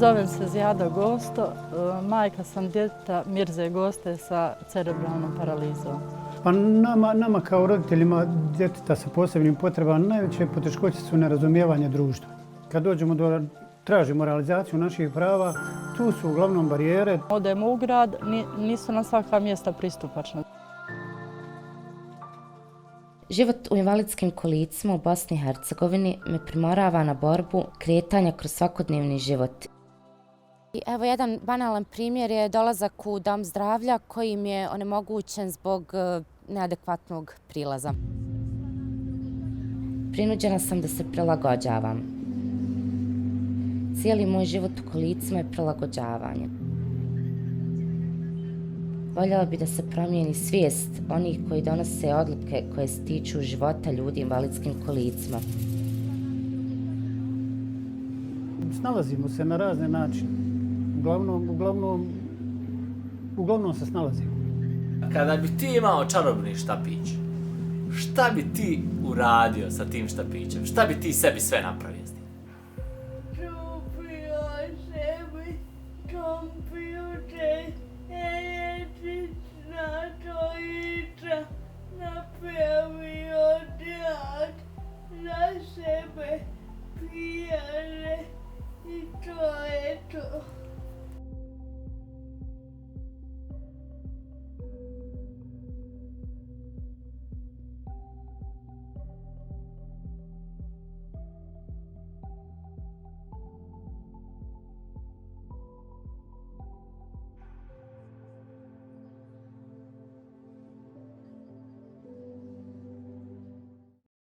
Zovem se Zijada Gosto, majka sam djeteta Mirze Goste sa cerebralnom paralizom. Pa nama kao roditeljima djeteta sa posebnim potrebama najveće poteškoće su nerazumijevanje društva. Kad dođemo tražimo realizaciju naših prava, tu su uglavnom barijere. Odemo u grad, nisu na svaka mjesta pristupačna. Život u invalidskim kolicima u Bosni i Hercegovini me primorava na borbu kretanja kroz svakodnevni život. Evo jedan banalan primjer je dolazak u dom zdravlja koji mi je onemogućen zbog neadekvatnog prilaza. Prinuđena sam da se prilagođavam. Cijeli moj život u kolicima je prilagođavanje. Voljela bi da se promijeni svijest onih koji donose odluke koje se tiču života ljudi u invalidskim kolicima. Snalazimo se na razne načine. Uglavnom se snalazimo. Kada bi ti imao čarobni štapić, šta bi ti uradio sa tim štapićem? Šta bi ti sebi sve napravio s tim?